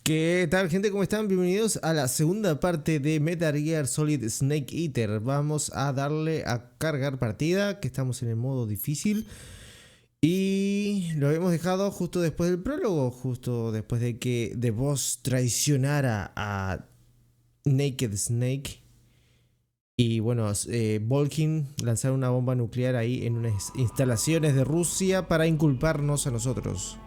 ¿Qué tal, gente? ¿Cómo están? Bienvenidos a la segunda parte de Metal Gear Solid Snake Eater. Vamos a darle a cargar partida, que estamos en el modo difícil. Y lo habíamos dejado justo después del prólogo, justo después de que The Boss traicionara a Naked Snake. Y bueno, Volkin lanzaron una bomba nuclear ahí en unas instalaciones de Rusia para inculparnos a nosotros.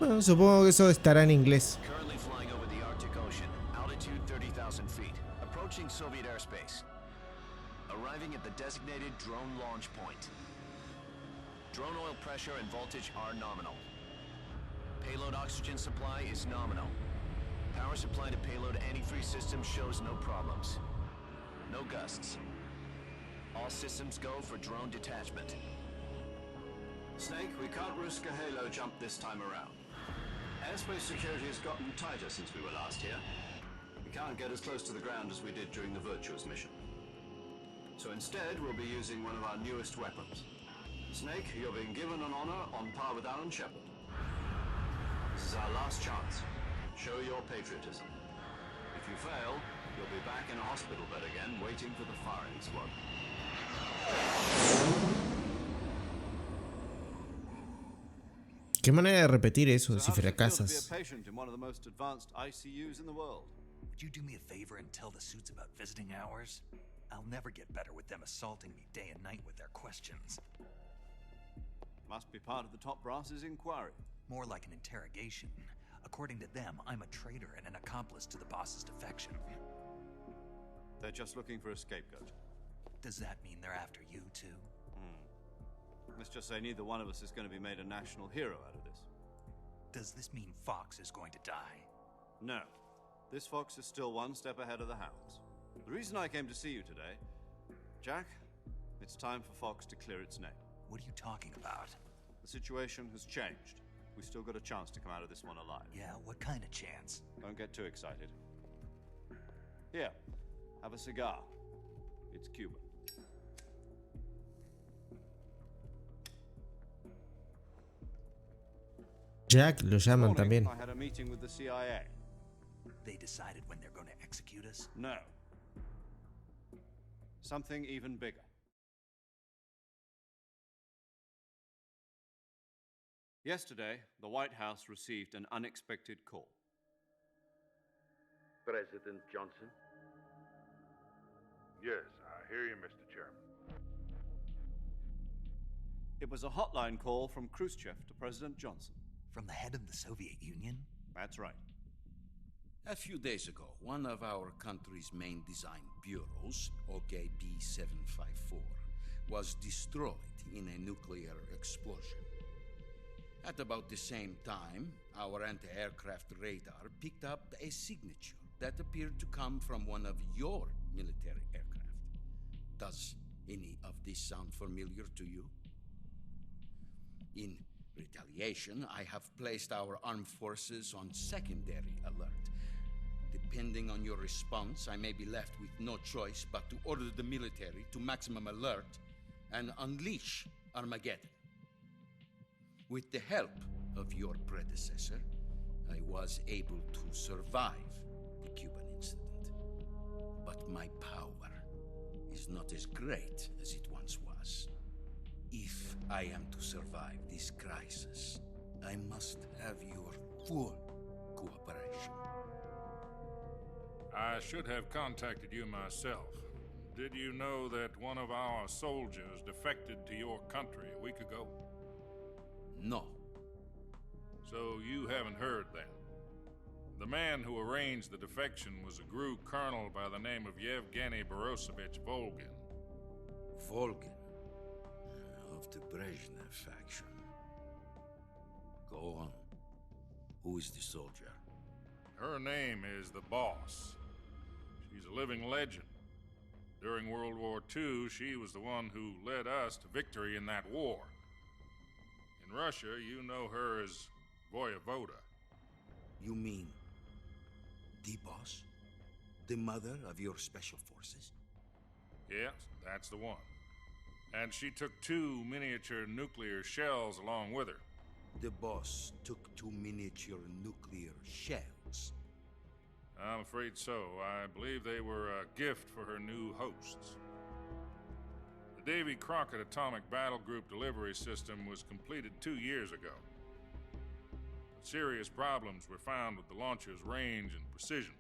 Bueno, supongo que eso estará en inglés. Currently flying over the Arctic Ocean, altitude 30,000 feet, approaching Soviet airspace. Arriving at the designated drone launch point. Drone oil pressure and voltage are nominal. Payload oxygen supply is nominal. Power supply to payload antifreeze system shows no problems. No gusts. All systems go for drone detachment. Snake, we can't risk a halo jump this time around. Airspace security has gotten tighter since we were last here. We can't get as close to the ground as we did during the Virtuous mission. So instead, we'll be using one of our newest weapons. Snake, you're being given an honor on par with Alan Shepard. This is our last chance. Show your patriotism. If you fail, you'll be back in a hospital bed again, waiting for the firing squad. ¿Qué manera de repetir eso si So how does it feel to be a fracasas? patient in one of the most advanced ICUs in the world? Would you do me a favor and tell the suits about visiting hours? I'll never get better with them assaulting me day and night with their questions. Must be part of the top brass's inquiry. More like an interrogation. According to them, I'm a traitor and an accomplice to the boss's defection. They're just looking for a scapegoat. Does that mean they're after you too? Let's just say neither one of us is going to be made a national hero out of this. Does this mean Fox is going to die? No. This fox is still one step ahead of the hounds. The reason I came to see you today, Jack, it's time for Fox to clear its name. What are you talking about? The situation has changed. We've still got a chance to come out of this one alive. Yeah, what kind of chance? Don't get too excited. Here, have a cigar. It's Cuban. Jack lo This llaman morning, también. I had a meeting with the CIA. They decided when they're going to execute us? No. Something even bigger. Yesterday, the White House received an unexpected call. President Johnson? Yes, I hear you, Mr. Chairman. It was a hotline call from Khrushchev to President Johnson. From the head of the Soviet Union? That's right. A few days ago, one of our country's main design bureaus, OKB 754, was destroyed in a nuclear explosion. At about the same time, our anti-aircraft radar picked up a signature that appeared to come from one of your military aircraft. Does any of this sound familiar to you? In retaliation, I have placed our armed forces on secondary alert. Depending on your response, I may be left with no choice but to order the military to maximum alert and unleash Armageddon. With the help of your predecessor, I was able to survive the Cuban incident. But my power is not as great as it once was. If I am to survive this crisis, I must have your full cooperation. I should have contacted you myself. Did you know that one of our soldiers defected to your country a week ago? No. So you haven't heard then. The man who arranged the defection was a GRU colonel by the name of Yevgeny Borosovich Volgin. Volgin, of the Brezhnev faction. Go on. Who is the soldier? Her name is the Boss. She's a living legend. During World War II, she was the one who led us to victory in that war. In Russia, you know her as Voyevoda. You mean the boss? The mother of your special forces? Yes, that's the one. And she took 2 miniature nuclear shells along with her. The boss took 2 miniature nuclear shells. I'm afraid so. I believe they were a gift for her new hosts. The Davy Crockett Atomic Battle Group delivery system was completed 2 years ago. But serious problems were found with the launcher's range and precision.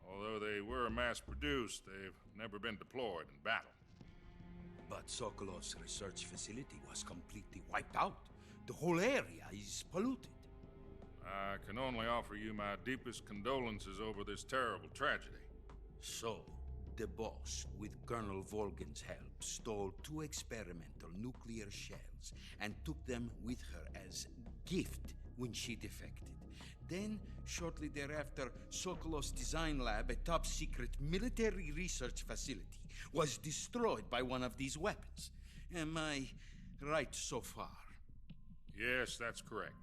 Although they were mass-produced, they've never been deployed in battle. But Sokolov's research facility was completely wiped out. The whole area is polluted. I can only offer you my deepest condolences over this terrible tragedy. So, the boss, with Colonel Volgan's help, stole 2 experimental nuclear shells and took them with her as gift when she defected. Then, shortly thereafter, Sokolov's design lab, a top-secret military research facility, was destroyed by one of these weapons. Am I right so far? Yes, that's correct.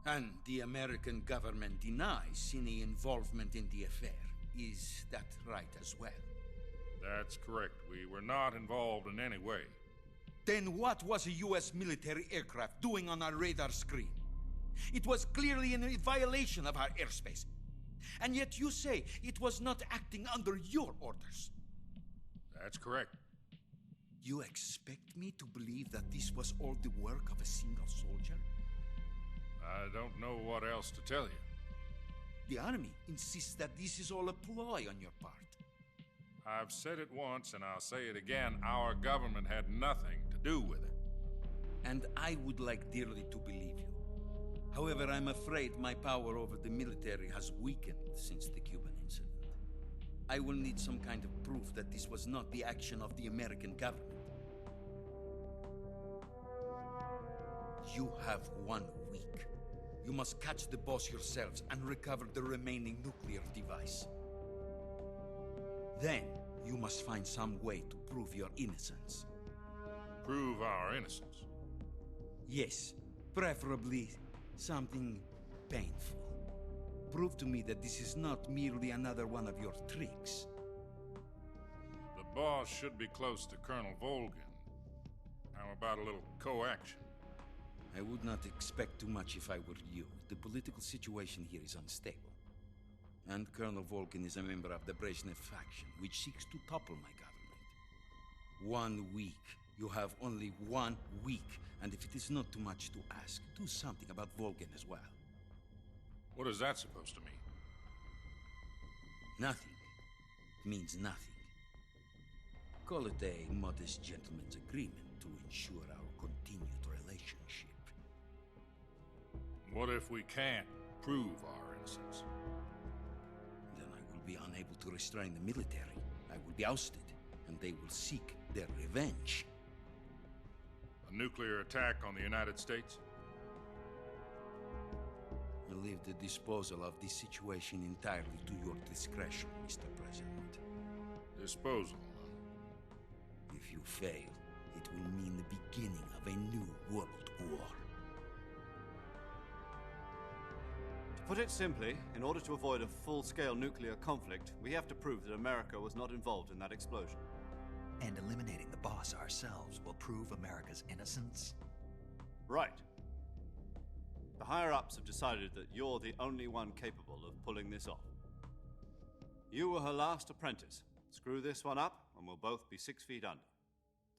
And the American government denies any involvement in the affair. Is that right as well? That's correct. We were not involved in any way. Then what was a U.S. military aircraft doing on our radar screen? It was clearly in violation of our airspace. And yet you say it was not acting under your orders. That's correct. You expect me to believe that this was all the work of a single soldier? I don't know what else to tell you. The army insists that this is all a ploy on your part. I've said it once and I'll say it again. Our government had nothing to do with it. And I would like dearly to believe you. However, I'm afraid my power over the military has weakened since the Cuban incident. I will need some kind of proof that this was not the action of the American government. You have 1 week. You must catch the boss yourselves and recover the remaining nuclear device. Then, you must find some way to prove your innocence. Prove our innocence? Yes, preferably something painful. Prove to me that this is not merely another one of your tricks. The boss should be close to Colonel Volgan. How about a little co-action? I would not expect too much if I were you. The political situation here is unstable. And Colonel Volgan is a member of the Brezhnev faction, which seeks to topple my government. 1 week. You have only 1 week. And if it is not too much to ask, do something about Volgan as well. What is that supposed to mean? Nothing. It means nothing. Call it a modest gentleman's agreement to ensure our continued relationship. What if we can't prove our innocence? Then I will be unable to restrain the military. I will be ousted, and they will seek their revenge. A nuclear attack on the United States? I leave the disposal of this situation entirely to your discretion, Mr. President. Disposal? If you fail, it will mean the beginning of a new world war. To put it simply, in order to avoid a full-scale nuclear conflict, we have to prove that America was not involved in that explosion. And eliminating the boss ourselves will prove America's innocence? Right. The higher-ups have decided that you're the only one capable of pulling this off. You were her last apprentice. Screw this one up, and we'll both be 6 feet under.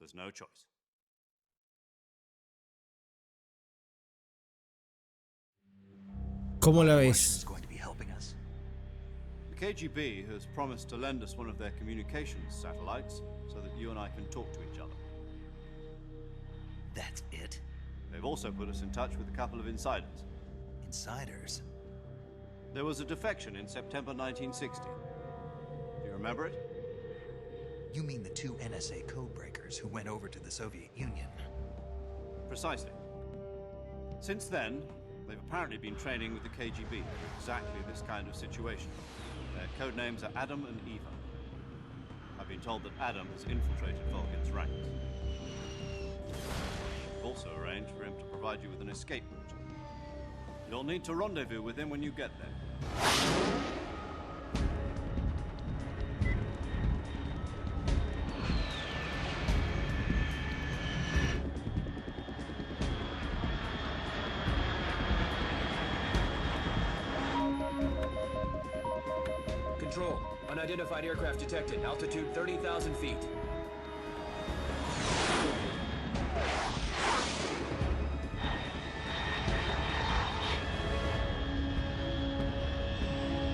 There's no choice. ¿Cómo la Washington's ves? going to be helping us. The KGB has promised to lend us one of their communications satellites so that you and I can talk to each other. That's it? They've also put us in touch with a couple of insiders. Insiders? There was a defection in September 1960. Do you remember it? You mean the 2 NSA codebreakers who went over to the Soviet Union? Precisely. Since then, they've apparently been training with the KGB for exactly this kind of situation. Their code names are Adam and Eva. I've been told that Adam has infiltrated Volgan's ranks. We've also arranged for him to provide you with an escape route. You'll need to rendezvous with him when you get there. Unidentified aircraft detected. Altitude 30,000 feet.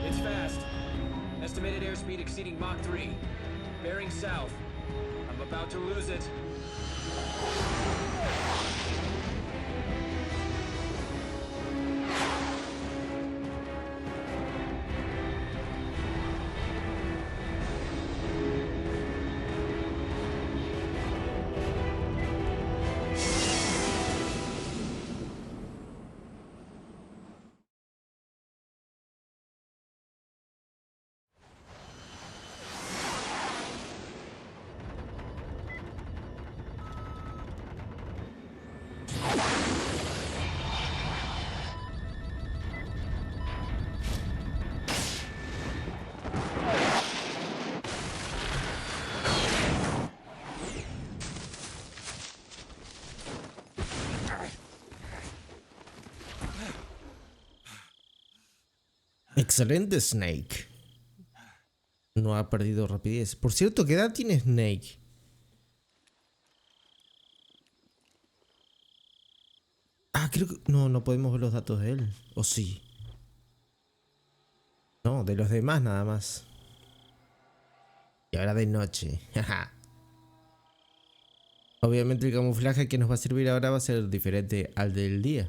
It's fast. Estimated airspeed exceeding Mach 3. Bearing south. I'm about to lose it. Excelente, Snake. No ha perdido rapidez. Por cierto, ¿qué edad tiene Snake? Ah, creo que... No, no podemos ver los datos de él. ¿O sí? No, de los demás nada más. Y ahora de noche. Obviamente el camuflaje que nos va a servir ahora va a ser diferente al del día.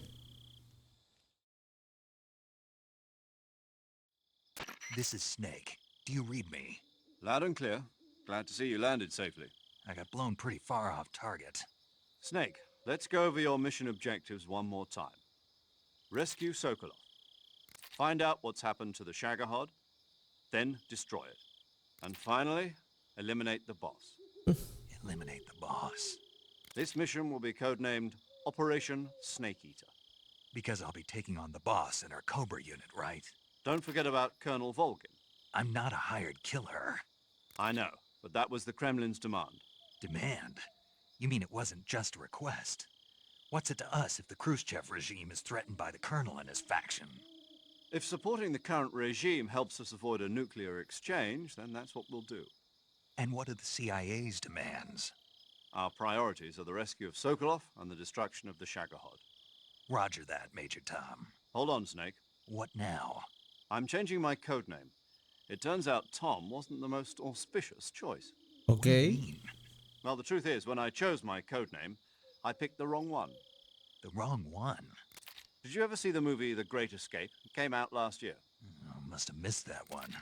This is Snake. Do you read me? Loud and clear. Glad to see you landed safely. I got blown pretty far off target. Snake, let's go over your mission objectives one more time. Rescue Sokolov. Find out what's happened to the Shagohod, then destroy it. And finally, eliminate the boss. Eliminate the boss. This mission will be codenamed Operation Snake Eater. Because I'll be taking on the boss in our Cobra unit, right? Don't forget about Colonel Volgin. I'm not a hired killer. I know, but that was the Kremlin's demand. Demand? You mean it wasn't just a request? What's it to us if the Khrushchev regime is threatened by the Colonel and his faction? If supporting the current regime helps us avoid a nuclear exchange, then that's what we'll do. And what are the CIA's demands? Our priorities are the rescue of Sokolov and the destruction of the Shagohod. Roger that, Major Tom. Hold on, Snake. What now? I'm changing my codename. It turns out Tom wasn't the most auspicious choice. What do you Okay. mean? Well, the truth is, when I chose my codename, I picked the wrong one. The wrong one? Did you ever see the movie The Great Escape? It came out last year. Oh, must have missed that one.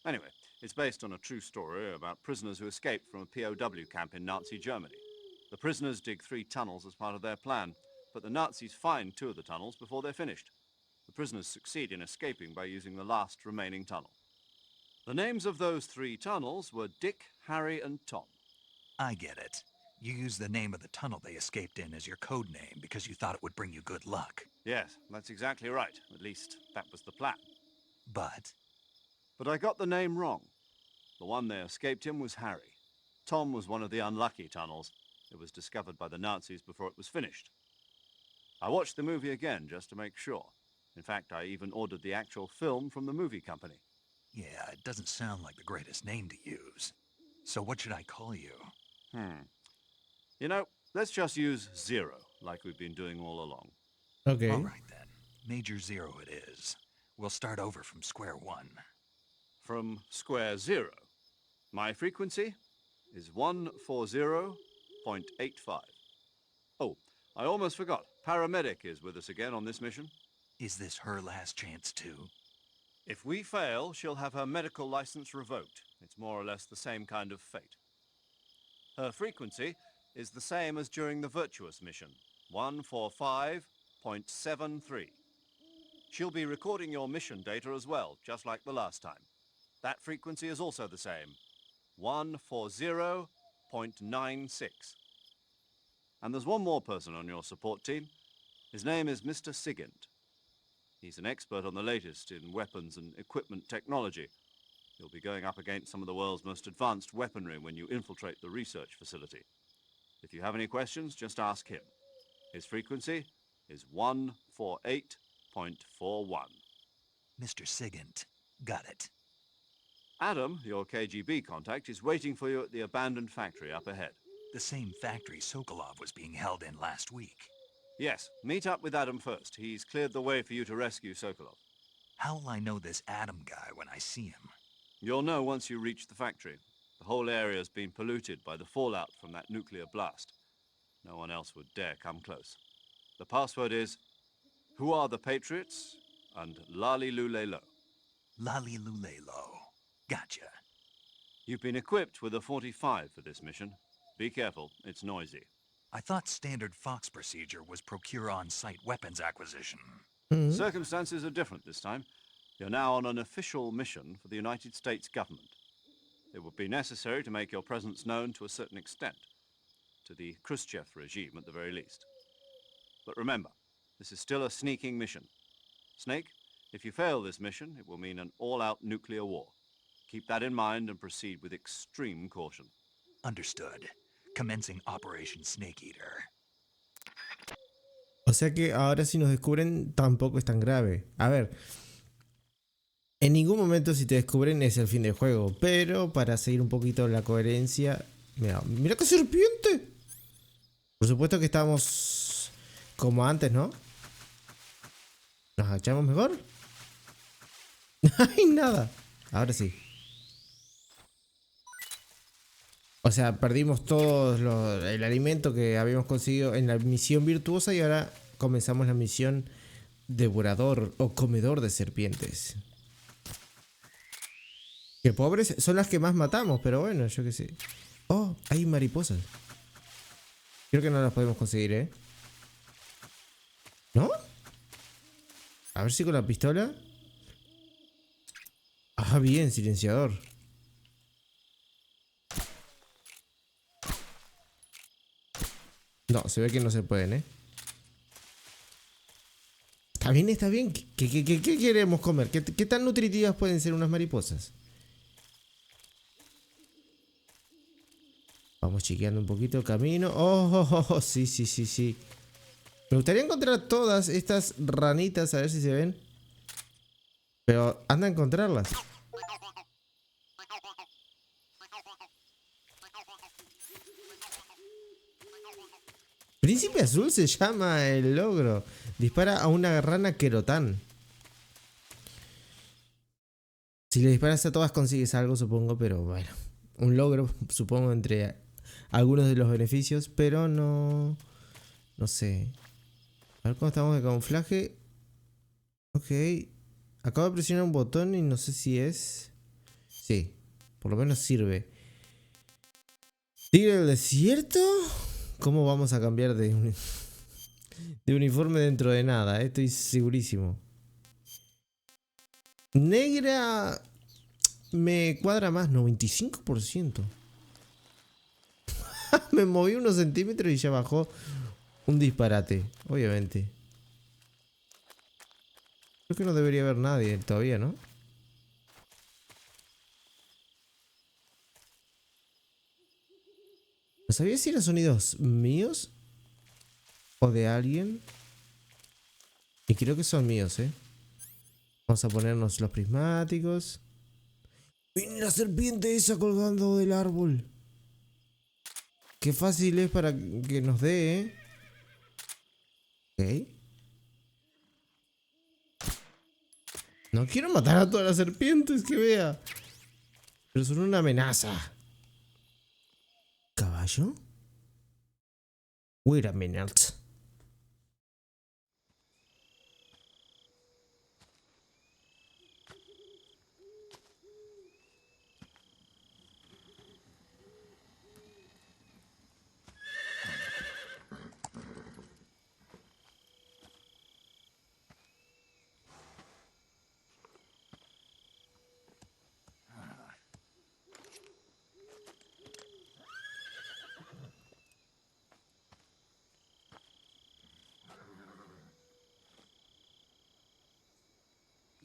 Anyway, it's based on a true story about prisoners who escaped from a POW camp in Nazi Germany. The prisoners dig 3 tunnels as part of their plan, but the Nazis find 2 of the tunnels before they're finished. The prisoners succeed in escaping by using the last remaining tunnel. The names of those 3 tunnels were Dick, Harry, and Tom. I get it. You used the name of the tunnel they escaped in as your code name because you thought it would bring you good luck. Yes, that's exactly right. At least, that was the plan. But But I got the name wrong. The one they escaped in was Harry. Tom was one of the unlucky tunnels. It was discovered by the Nazis before it was finished. I watched the movie again just to make sure. In fact, I even ordered the actual film from the movie company. yeah, it doesn't sound like the greatest name to use. So what should I call you? You know, let's just use Zero, like we've been doing all along. Okay. All right then. Major Zero it is. We'll start over from square one. From square 0. My frequency is 140.85. Oh, I almost forgot. Paramedic is with us again on this mission. Is this her last chance too? If we fail, she'll have her medical license revoked. It's more or less the same kind of fate. Her frequency is the same as during the Virtuous mission, 145.73. She'll be recording your mission data as well, just like the last time. That frequency is also the same, 140.96. And there's one more person on your support team. His name is Mr. Sigint. He's an expert on the latest in weapons and equipment technology. You'll be going up against some of the world's most advanced weaponry when you infiltrate the research facility. If you have any questions, just ask him. His frequency is 148.41. Mr. Sigint. Got it. Adam, your KGB contact, is waiting for you at the abandoned factory up ahead. The same factory Sokolov was being held in last week. Yes, meet up with Adam first. He's cleared the way for you to rescue Sokolov. How'll I know this Adam guy when I see him? You'll know once you reach the factory. The whole area's been polluted by the fallout from that nuclear blast. No one else would dare come close. The password is, "Who are the Patriots?" and Lali Lule Lo. Lali Lule Lo. Gotcha. You've been equipped with a 45 for this mission. Be careful, it's noisy. I thought standard Fox procedure was procure on-site weapons acquisition. Circumstances are different this time. You're now on an official mission for the United States government. It would be necessary to make your presence known to a certain extent, to the Khrushchev regime at the very least. But remember, this is still a sneaking mission. Snake, if you fail this mission, it will mean an all-out nuclear war. Keep that in mind and proceed with extreme caution. Understood. Commencing Operation Snake Eater. O sea que ahora si nos descubren tampoco es tan grave. A ver, en ningún momento si te descubren es el fin del juego, pero para seguir un poquito la coherencia... Mira qué serpiente. Por supuesto que estamos como antes, ¿no? ¿Nos agachamos mejor? ¡Ay, nada! Ahora sí. O sea, perdimos todo el alimento que habíamos conseguido en la misión virtuosa y ahora comenzamos la misión devorador o comedor de serpientes. Que pobres son las que más matamos, pero bueno, yo qué sé. Oh, hay mariposas. Creo que no las podemos conseguir, ¿eh? ¿No? A ver si con la pistola. Ah, bien, silenciador. No, se ve que no se pueden, ¿eh? Está bien, está bien. ¿Qué queremos comer? ¿Qué tan nutritivas pueden ser unas mariposas? Vamos chequeando un poquito el camino. Oh, sí, sí, sí, sí. Me gustaría encontrar todas estas ranitas, a ver si se ven. Pero anda a encontrarlas. Príncipe Azul se llama el logro. Dispara a una rana querotán. Si le disparas a todas consigues algo, supongo, pero bueno. Un logro, supongo, entre algunos de los beneficios, pero no... No sé. A ver cómo estamos de camuflaje. Ok. Acabo de presionar un botón y no sé si es... Sí, por lo menos sirve. ¿Tigre del desierto? ¿Cómo vamos a cambiar de uniforme dentro de nada? Estoy segurísimo. Negra me cuadra más, 95%. Me moví unos centímetros y ya bajó un disparate, obviamente. Creo que no debería haber nadie todavía, ¿no? No sabía si eran sonidos míos o de alguien. Y creo que son míos, ¿eh? Vamos a ponernos los prismáticos. ¡Miren la serpiente esa colgando del árbol! Qué fácil es para que nos dé, ¿eh? Ok. No quiero matar a todas las serpientes que vea. Pero son una amenaza. ¿Caballo? Wait a minute.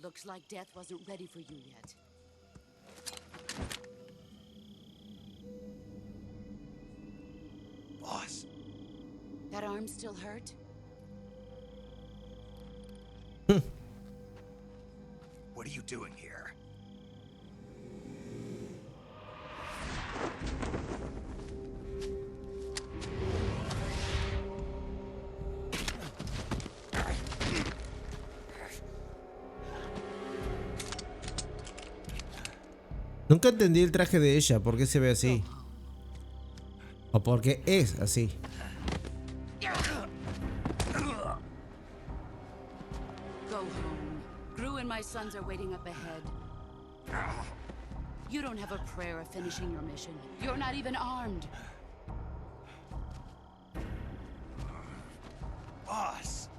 Looks like death wasn't ready for you yet. Boss, That arm still hurt? what are you doing here? Nunca entendí el traje de ella, por qué se ve así. O por qué es así. Go home. Gru and my sons are waiting up ahead. You don't have a prayer of finishing your mission. You're not even armed. Boss!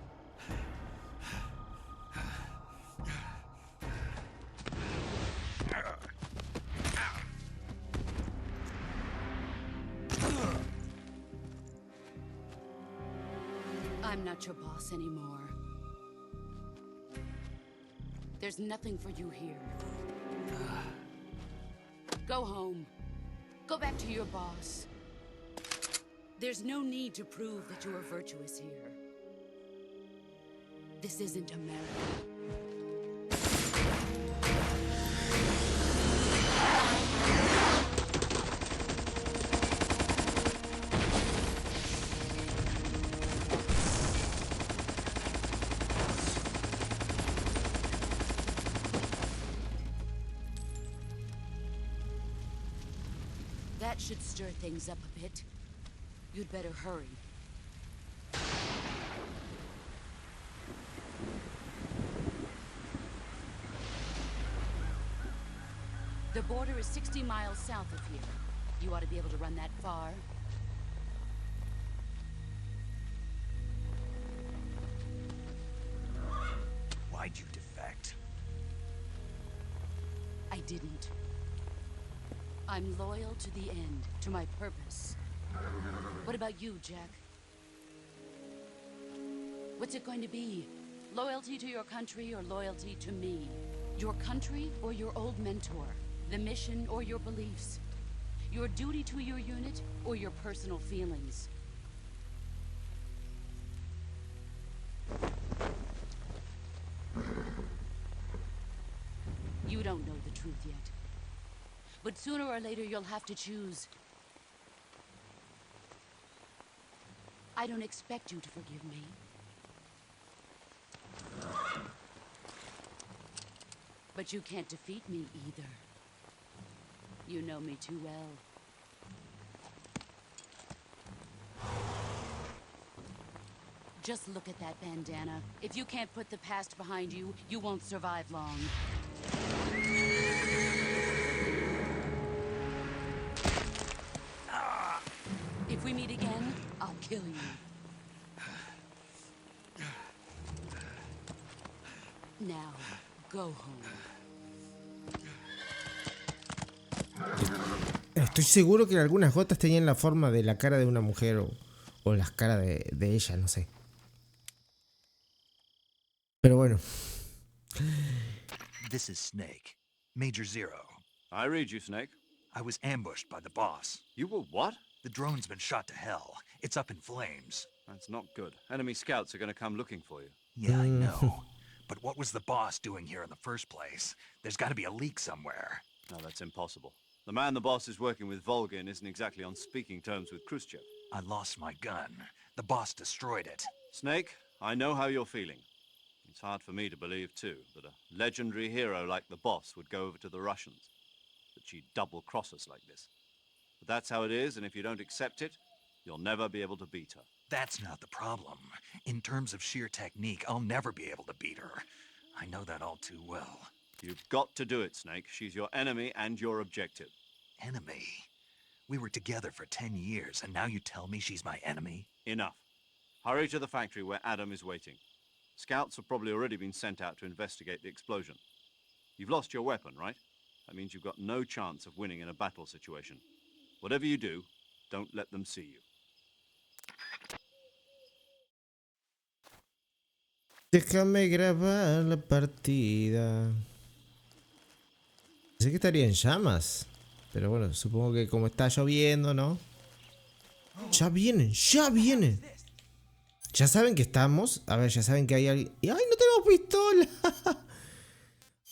I'm not your boss anymore. There's nothing for you here. Go home. Go back to your boss. There's no need to prove that you are virtuous here. This isn't America. That should stir things up a bit. You'd better hurry. The border is 60 miles south of here. You ought to be able to run that far. Why'd you defect? I didn't. I'm loyal to the end, to my purpose. What about you, Jack? What's it going to be? Loyalty to your country or loyalty to me? Your country or your old mentor? The mission or your beliefs? Your duty to your unit or your personal feelings? You don't know the truth yet. But sooner or later you'll have to choose. I don't expect you to forgive me. But you can't defeat me either. You know me too well. Just look at that bandana. If you can't put the past behind you, you won't survive long. If we meet again, I'll kill you. Now, go home. Estoy seguro que algunas gotas tenían la forma de la cara de una mujer o las caras de ella, no sé. Pero bueno. This is Snake. Major Zero. I read you, Snake. I was ambushed by the boss. You were what? The drone's been shot to hell. It's up in flames. That's not good. Enemy scouts are going to come looking for you. Yeah, I know. But what was the boss doing here in the first place? There's got to be a leak somewhere. No, that's impossible. The man the boss is working with, Volgin, isn't exactly on speaking terms with Khrushchev. I lost my gun. The boss destroyed it. Snake, I know how you're feeling. It's hard for me to believe, too, that a legendary hero like the boss would go over to the Russians. That she'd double-cross us like this. But that's how it is, and if you don't accept it, you'll never be able to beat her. That's not the problem. In terms of sheer technique, I'll never be able to beat her. I know that all too well. You've got to do it, Snake. She's your enemy and your objective. Enemy? We were together for 10 years, and now you tell me she's my enemy? Enough. Hurry to the factory where Adam is waiting. Scouts have probably already been sent out to investigate the explosion. You've lost your weapon, right? That means you've got no chance of winning in a battle situation. Whatever you do, don't let them see you. Déjame grabar la partida. Pensé que estaría en llamas. Pero bueno, supongo que como está lloviendo, ¿no? Ya vienen, ya vienen. Ya saben que estamos. A ver, ya saben que hay alguien. ¡Ay, no tenemos pistola!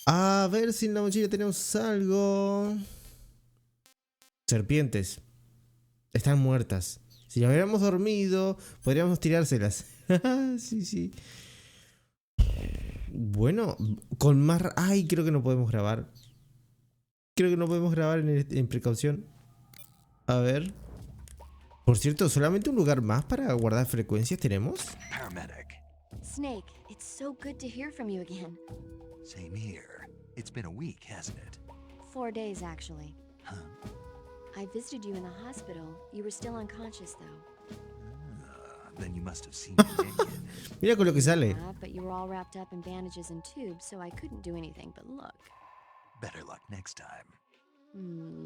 A ver si en la mochila tenemos algo. Serpientes. Están muertas. Si las hubiéramos dormido, podríamos tirárselas. Sí, sí. Bueno, con más... Ay, creo que no podemos grabar. Creo que no podemos grabar en precaución. A ver. Por cierto, ¿solamente un lugar más para guardar frecuencias tenemos? Paramedic. Snake, it's so good to hear from you again. Same here. It's been a week, hasn't it? 4 days, actually. Huh? I visited you in the hospital. You were still unconscious, though. Then you must have seen me naked. Mira con lo que sale. Yeah, but you were all wrapped up in bandages and tubes, so I couldn't do anything but look. Better luck next time.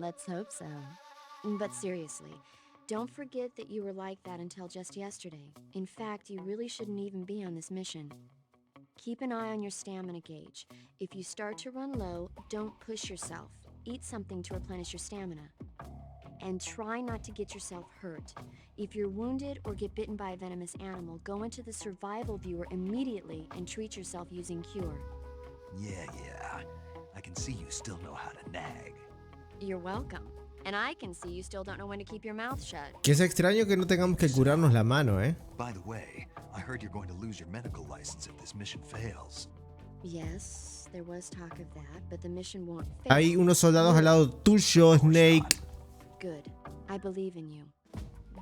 Let's hope so. But seriously, don't forget that you were like that until just yesterday. In fact, you really shouldn't even be on this mission. Keep an eye on your stamina gauge. If you start to run low, don't push yourself. Eat something to replenish your stamina. And try not to get yourself hurt. If you're wounded or get bitten by a venomous animal, go into the survival viewer immediately and treat yourself using cure. Yeah. I can see you still know how to nag. You're welcome. And I can see you still don't know when to keep your mouth shut. Que es extraño que no tengamos que curarnos la mano, ¿eh? By the way, I heard you're going to lose your medical license if this mission fails. Yes, there was talk of that, but the mission won't fail. Hay unos soldados al lado tuyo, Snake. Good. I believe in you.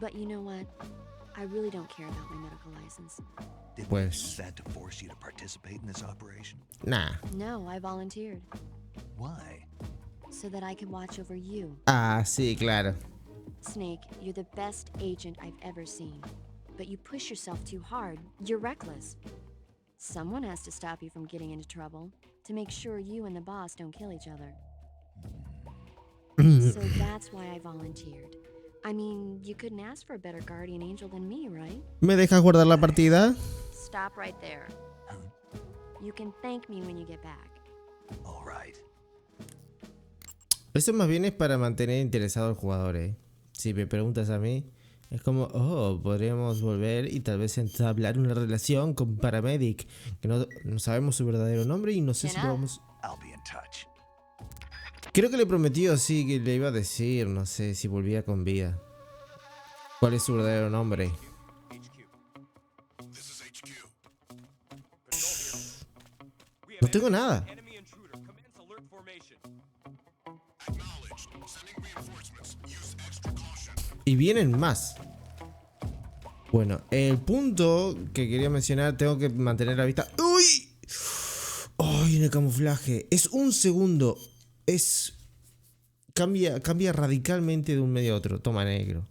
But you know what? I really don't care about my medical license. Did they Pues- use that to force you to participate in this operation? Nah. No, I volunteered. Why? So that I could watch over you. Ah, sí, claro. Snake, you're the best agent I've ever seen. But you push yourself too hard. You're reckless. Someone has to stop you from getting into trouble. To make sure you and the boss don't kill each other. So that's why I volunteered. I mean, you couldn't ask for a better guardian angel than me, right? ¿Me dejas guardar la partida? Stop right there. You can thank me when you get back. All right. Eso más bien es para mantener interesado al jugador, ¿eh? Si me preguntas a mí, es como, podríamos volver y tal vez entablar una relación con Paramedic, que no sabemos su verdadero nombre y no sé si lo vamos... I'll be in touch. Creo que le prometió, sí, que le iba a decir, no sé, si volvía con vida. ¿Cuál es su verdadero nombre? No tengo nada. Y vienen más. Bueno, el punto que quería mencionar, tengo que mantener la vista. ¡Uy! ¡Ay, en el camuflaje! Es un segundo. Cambia radicalmente de un medio a otro. Toma, negro.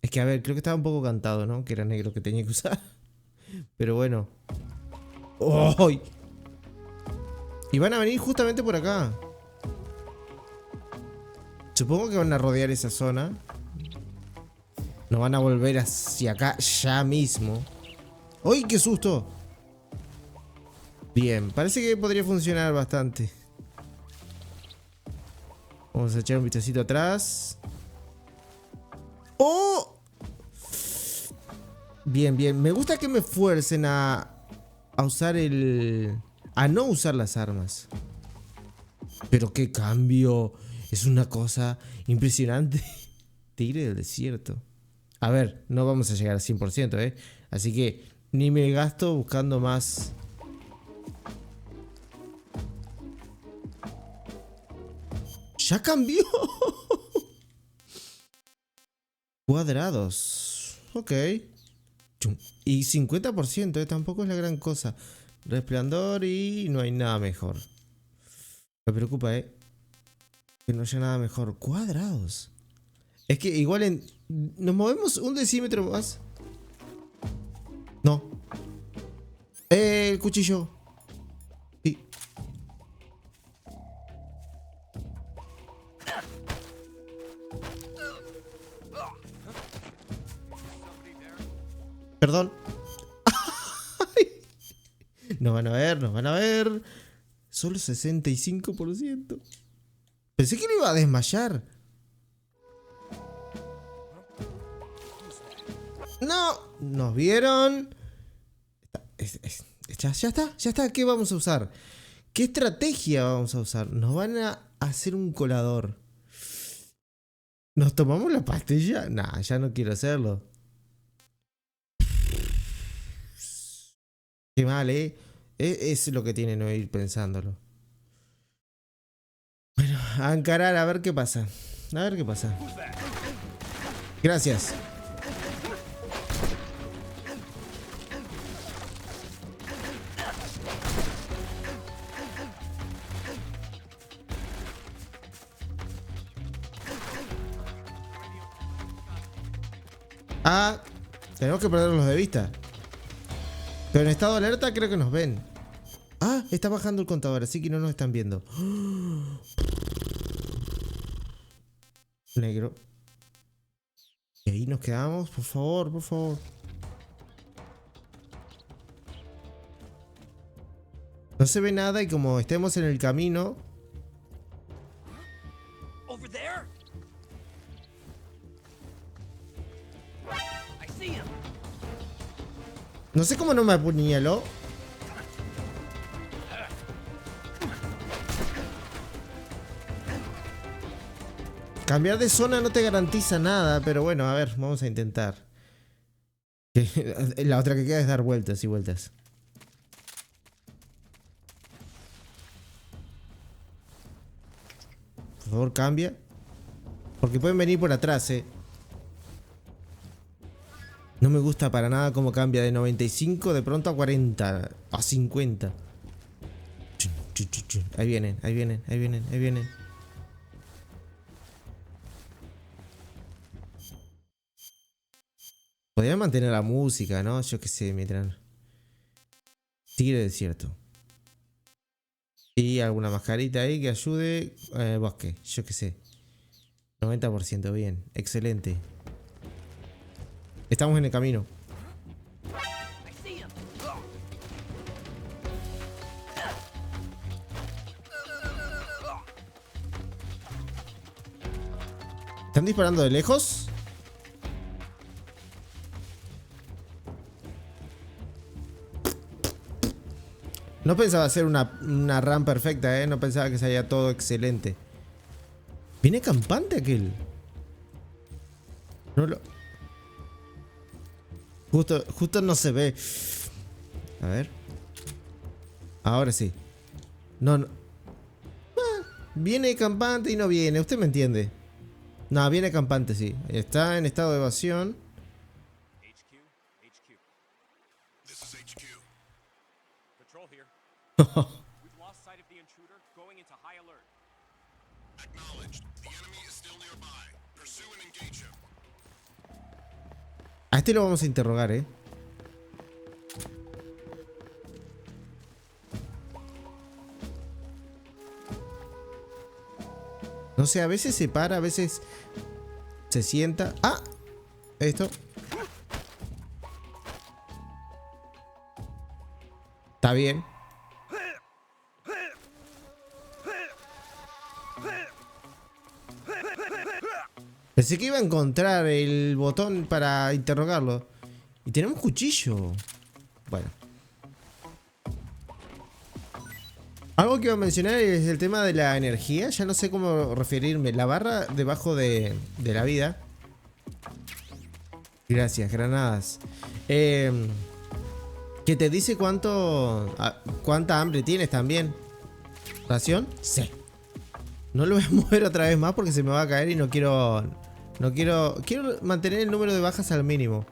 Es que, a ver, creo que estaba un poco cantado, ¿no? Que era negro que tenía que usar. Pero bueno. ¡Ay! Y van a venir justamente por acá. Supongo que van a rodear esa zona. No van a volver hacia acá ya mismo. ¡Ay, qué susto! Bien, parece que podría funcionar bastante. Vamos a echar un vistacito atrás. ¡Oh! Bien. Me gusta que me fuercen a usar a no usar las armas. Pero qué cambio. Es una cosa impresionante. Tigre del desierto. A ver, no vamos a llegar al 100%, ¿eh? Así que ni me gasto buscando más. ¡Ya cambió! Cuadrados. Ok. Y 50%, ¿eh? Tampoco es la gran cosa. Resplandor y no hay nada mejor. Me preocupa, ¿eh? Que no haya nada mejor. Cuadrados. Es que igual nos movemos un decímetro más. No. El cuchillo. Sí. Perdón. Nos van a ver. Solo 65%. Pensé que lo iba a desmayar. No, nos vieron. Ya está. ¿Qué vamos a usar? ¿Qué estrategia vamos a usar? Nos van a hacer un colador. ¿Nos tomamos la pastilla? Nah, ya no quiero hacerlo. Qué mal, ¿eh? Es lo que tiene no ir pensándolo. Bueno, a encarar a ver qué pasa. A ver qué pasa. Gracias. Ah, tenemos que perderlos de vista. Pero en estado de alerta creo que nos ven. Ah, está bajando el contador, así que no nos están viendo. Negro. Y ahí nos quedamos, por favor, por favor. No se ve nada y como estemos en el camino. Over there? I see him. No sé cómo no me apuñaló. Cambiar de zona no te garantiza nada, pero bueno, a ver, vamos a intentar. La otra que queda es dar vueltas y vueltas. Por favor, cambia. Porque pueden venir por atrás, No me gusta para nada cómo cambia de 95 de pronto a 40, a 50. Ahí vienen, ahí vienen, ahí vienen, ahí vienen. Podría mantener la música, ¿no? Yo qué sé, mientras... Tigre desierto. Y alguna mascarita ahí que ayude. Bosque, yo qué sé. 90%, bien. Excelente. Estamos en el camino. ¿Están disparando de lejos? No pensaba hacer una run perfecta, no pensaba que salía todo excelente. ¿Viene campante aquel? No lo... Justo no se ve. A ver. Ahora sí. No. Viene campante y no viene. Usted me entiende. No, viene campante, sí. Está en estado de evasión. This is HQ. Patrol here. We've lost sight of the intruder, going into high alert. Acknowledged. The enemy is still nearby. Pursue and engage him. A este lo vamos a interrogar, No sé, a veces se para, a veces se sienta. ¡Ah! Esto. Está bien. Pensé que iba a encontrar el botón para interrogarlo. Y tenemos cuchillo. Bueno. Algo que iba a mencionar es el tema de la energía. Ya no sé cómo referirme. La barra debajo de la vida. Gracias, granadas. Que te dice cuánta hambre tienes también. ¿Ración? Sí. No lo voy a mover otra vez más porque se me va a caer y no quiero... Quiero mantener el número de bajas al mínimo.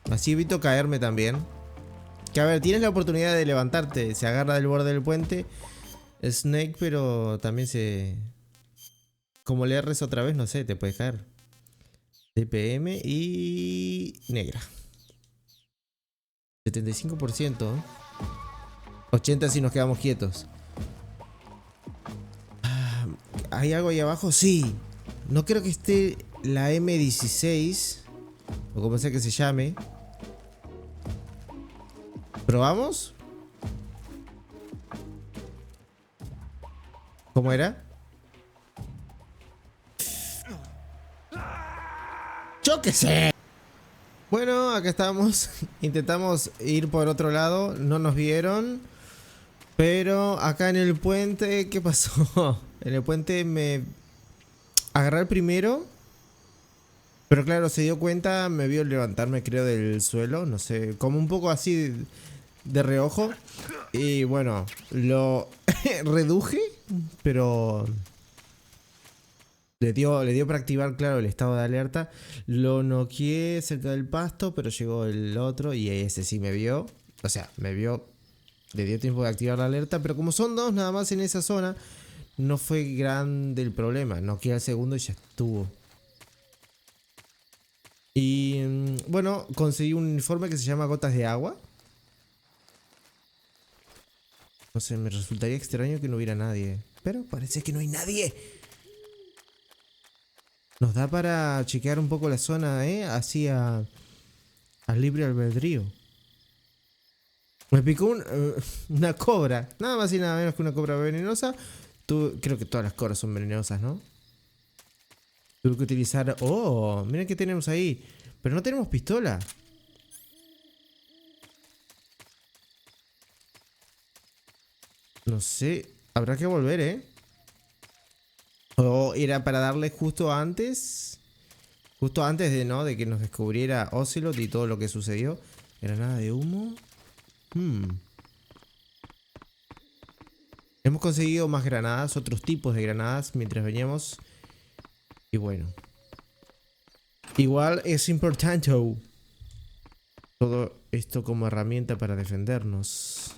Así evito caerme también. Que a ver, tienes la oportunidad de levantarte. Se agarra del borde del puente Snake, pero también se... Como le erres otra vez, no sé, te puedes caer. TPM y... negra. 75%. 80% si nos quedamos quietos. ¿Hay algo ahí abajo? Sí. No creo que esté la M16. O como sea que se llame. ¿Probamos? ¿Cómo era? ¡Yo qué sé! Bueno, acá estamos. Intentamos ir por otro lado. No nos vieron. Pero acá en el puente, ¿qué pasó? En el puente me agarré el primero. Pero claro, se dio cuenta, me vio levantarme creo del suelo. No sé, como un poco así de reojo. Y bueno, lo reduje, pero le dio para activar, claro, el estado de alerta. Lo noqueé cerca del pasto, pero llegó el otro y ese sí me vio. O sea, me vio, le dio tiempo de activar la alerta, pero como son dos nada más en esa zona, no fue grande el problema. Noqueé al segundo y ya estuvo. Y bueno, conseguí un uniforme que se llama gotas de agua. No sé, me resultaría extraño que no hubiera nadie, pero parece que no hay nadie. Nos da para chequear un poco la zona, así al libre albedrío. Me picó una cobra, nada más y nada menos que una cobra venenosa. Creo que todas las cobras son venenosas, ¿no? Tuve que utilizar... Oh, miren qué tenemos ahí. Pero no tenemos pistola. No sé, habrá que volver, ¿eh? O era para darle justo antes de, ¿no? De que nos descubriera Ocelot y todo lo que sucedió. Granada de humo. Hemos conseguido más granadas, otros tipos de granadas mientras veníamos. Y bueno, igual es importante todo esto como herramienta para defendernos.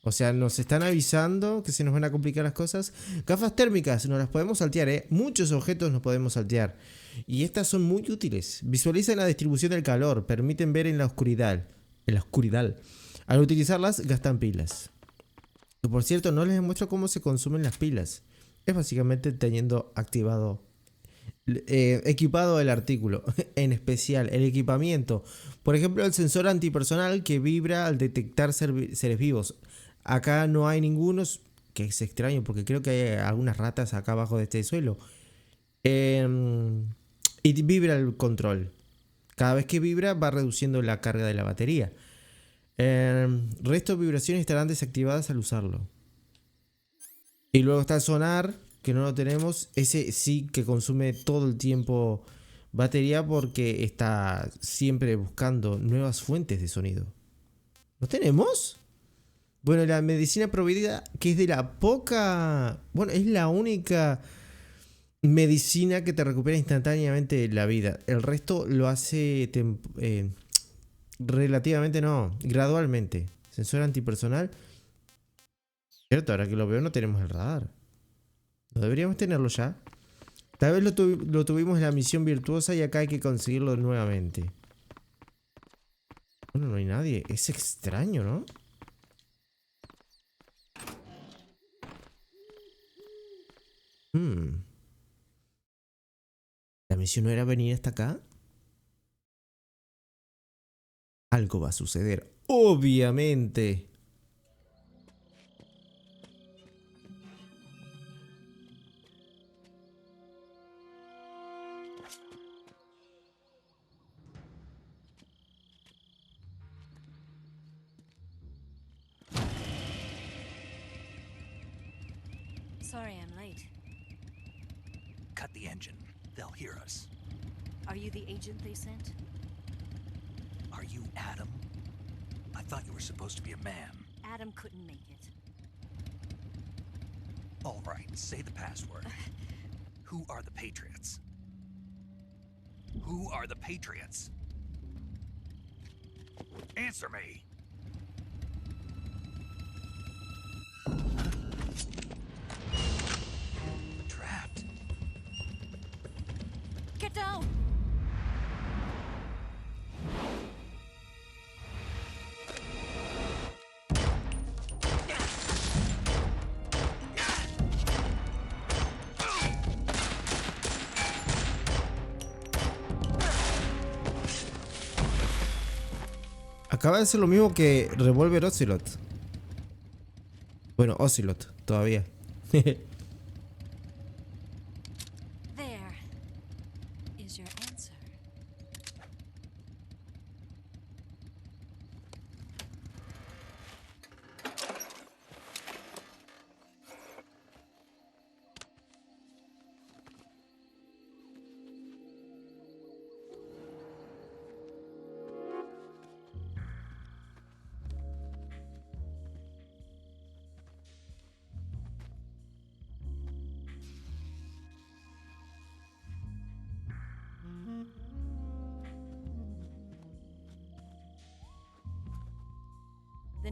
O sea, nos están avisando que se nos van a complicar las cosas. Gafas térmicas, nos las podemos saltear, ¿eh? Muchos objetos nos podemos saltear. Y estas son muy útiles. Visualizan la distribución del calor. Permiten ver en la oscuridad. Al utilizarlas, gastan pilas. Y por cierto, no les muestro cómo se consumen las pilas. Es básicamente teniendo activado... equipado el artículo. En especial, el equipamiento. Por ejemplo, el sensor antipersonal que vibra al detectar seres vivos. Acá no hay ninguno, que es extraño porque creo que hay algunas ratas acá abajo de este suelo. Y vibra el control. Cada vez que vibra va reduciendo la carga de la batería. Resto de vibraciones estarán desactivadas al usarlo. Y luego está el sonar, que no lo tenemos. Ese sí que consume todo el tiempo batería porque está siempre buscando nuevas fuentes de sonido. ¿Lo tenemos? Bueno, la medicina prohibida, que es de la poca... Bueno, es la única medicina que te recupera instantáneamente la vida. El resto lo hace relativamente, no, gradualmente. Sensor antipersonal. Cierto, ahora que lo veo no tenemos el radar. ¿No deberíamos tenerlo ya? Tal vez lo tuvimos en la misión virtuosa y acá hay que conseguirlo nuevamente. Bueno, no hay nadie. Es extraño, ¿no? ¿La misión no era venir hasta acá? Algo va a suceder, obviamente. Sorry I'm late. Cut the engine. They'll hear us. Are you the agent they sent? Are you Adam? I thought you were supposed to be a man. Adam couldn't make it. All right, say the password. Who are the Patriots? Who are the Patriots? Answer me! Trapped. Get down! Acaba de ser lo mismo que Revolver Ocelot. Bueno, Ocelot, todavía. There is your answer.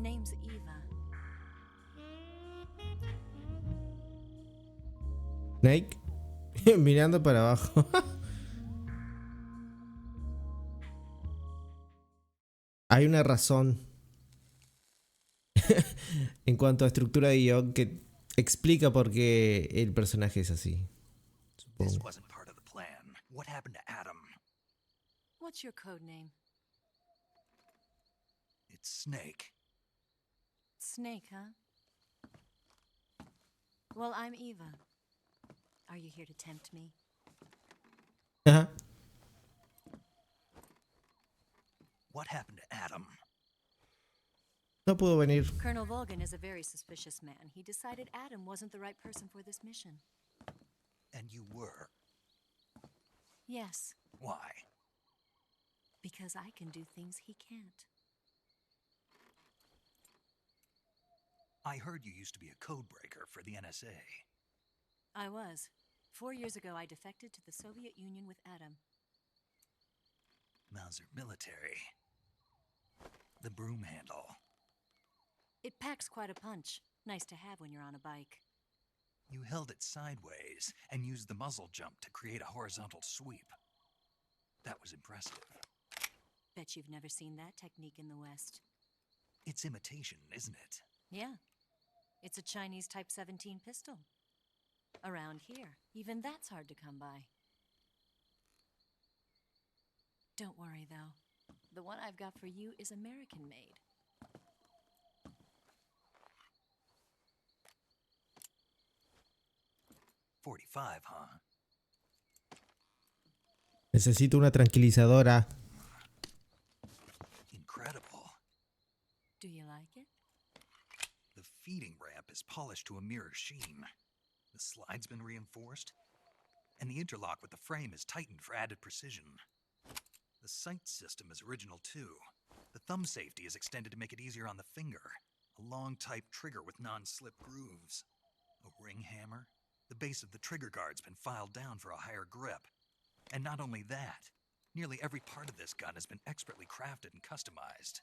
name's Eva. Snake. Mirando para abajo. Hay una razón en cuanto a estructura de guión que explica por qué el personaje es así. This Supongo. wasn't part of the plan. What happened to Adam? What's your code name? It's Snake. Snake, huh? Well, I'm Eva. Are you here to tempt me? Ajá. What happened to Adam? No pudo venir. Colonel Volgan is a very suspicious man. He decided Adam wasn't the right person for this mission. And you were. Yes, Why? because I can do things he can't. I heard you used to be a code breaker for the NSA. I was. 4 years ago, I defected to the Soviet Union with Adam. Mauser military. The broom handle. It packs quite a punch. Nice to have when you're on a bike. You held it sideways and used the muzzle jump to create a horizontal sweep. That was impressive. Bet you've never seen that technique in the West. It's imitation, isn't it? Yeah. It's a Chinese Type 17 pistol. Around here, even that's hard to come by. Don't worry, though. The one I've got for you is American-made. .45, huh? Necesito una tranquilizadora. Incredible. Do you like it? The feeding ramp is polished to a mirror sheen. The slide's been reinforced, and the interlock with the frame is tightened for added precision. The sight system is original too. The thumb safety is extended to make it easier on the finger. A long type trigger with non-slip grooves. A ring hammer. The base of the trigger guard's been filed down for a higher grip. And not only that, nearly every part of this gun has been expertly crafted and customized.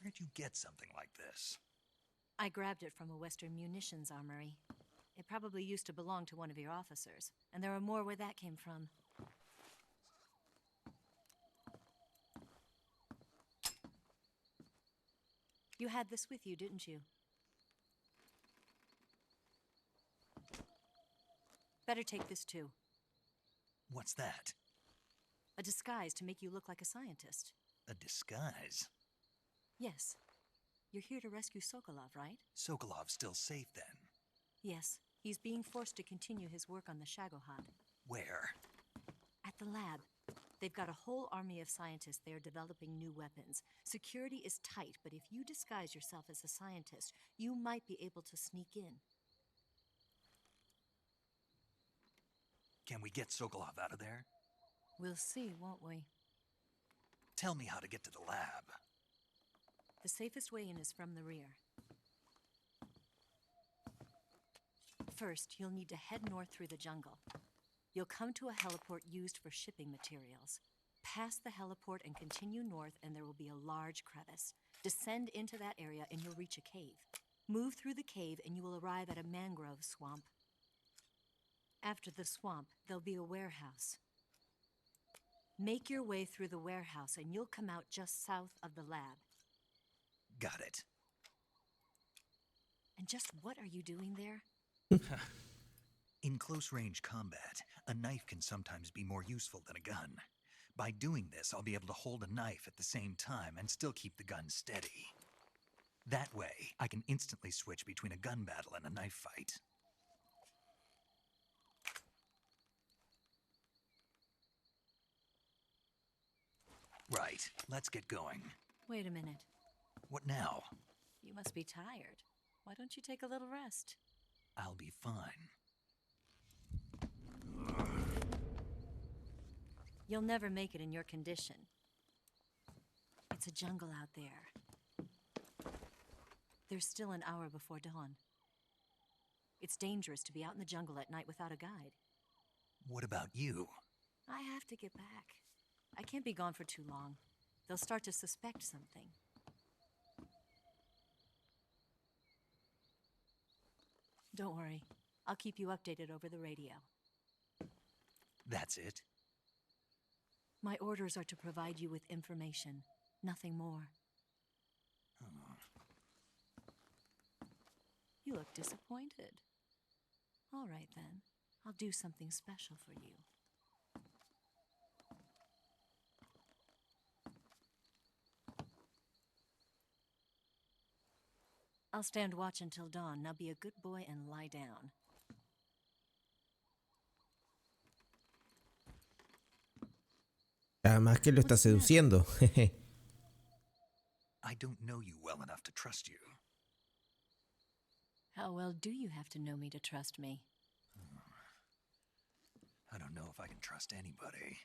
Where'd you get something like this? I grabbed it from a Western munitions armory. It probably used to belong to one of your officers, and there are more where that came from. You had this with you, didn't you? Better take this too. What's that? A disguise to make you look like a scientist. A disguise? Yes. You're here to rescue Sokolov, right? Sokolov's still safe then. Yes. He's being forced to continue his work on the Shagohod. Where? At the lab. They've got a whole army of scientists there developing new weapons. Security is tight, but if you disguise yourself as a scientist, you might be able to sneak in. Can we get Sokolov out of there? We'll see, won't we? Tell me how to get to the lab. The safest way in is from the rear. First, you'll need to head north through the jungle. You'll come to a heliport used for shipping materials. Pass the heliport and continue north, and there will be a large crevice. Descend into that area and you'll reach a cave. Move through the cave and you will arrive at a mangrove swamp. After the swamp, there'll be a warehouse. Make your way through the warehouse and you'll come out just south of the lab. Got it. And just what are you doing there? In close-range combat, a knife can sometimes be more useful than a gun. By doing this, I'll be able to hold a knife at the same time and still keep the gun steady. That way, I can instantly switch between a gun battle and a knife fight. Right, let's get going. Wait a minute. What now? You must be tired. Why don't you take a little rest? I'll be fine. You'll never make it in your condition. It's a jungle out there. There's still an hour before dawn. It's dangerous to be out in the jungle at night without a guide. What about you? I have to get back. I can't be gone for too long. They'll start to suspect something. Don't worry. I'll keep you updated over the radio. That's it? My orders are to provide you with information, nothing more. Oh. You look disappointed. All right, then. I'll do something special for you. I'll stand watch until dawn. Now be a good boy and lie down. Además que lo está seduciendo. I don't know you well enough to trust you. How well do you have to know me to trust me? I don't know if I can trust anybody.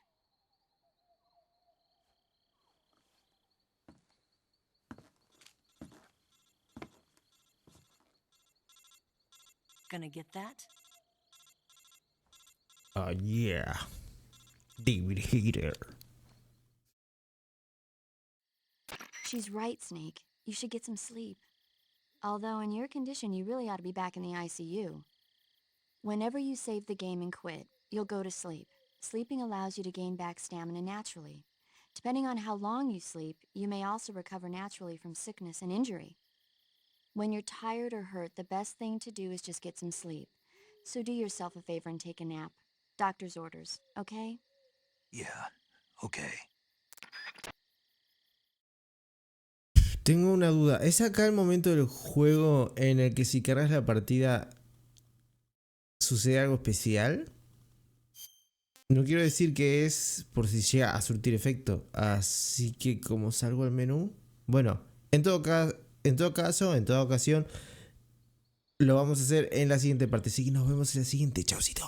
Gonna get that? Oh yeah. David Hater. She's right, Snake. You should get some sleep. Although in your condition, you really ought to be back in the ICU. Whenever you save the game and quit, you'll go to sleep. Sleeping allows you to gain back stamina naturally. Depending on how long you sleep, you may also recover naturally from sickness and injury. When you're tired or hurt, the best thing to do is just get some sleep. So do yourself a favor and take a nap. Doctor's orders, okay? Yeah, okay. Tengo una duda. ¿Es acá el momento del juego en el que si cargas la partida sucede algo especial? No quiero decir que es por si llega a surtir efecto. Así que como salgo al menú. Bueno, en todo caso, en toda ocasión, lo vamos a hacer en la siguiente parte. Así que nos vemos en la siguiente. Chaucito.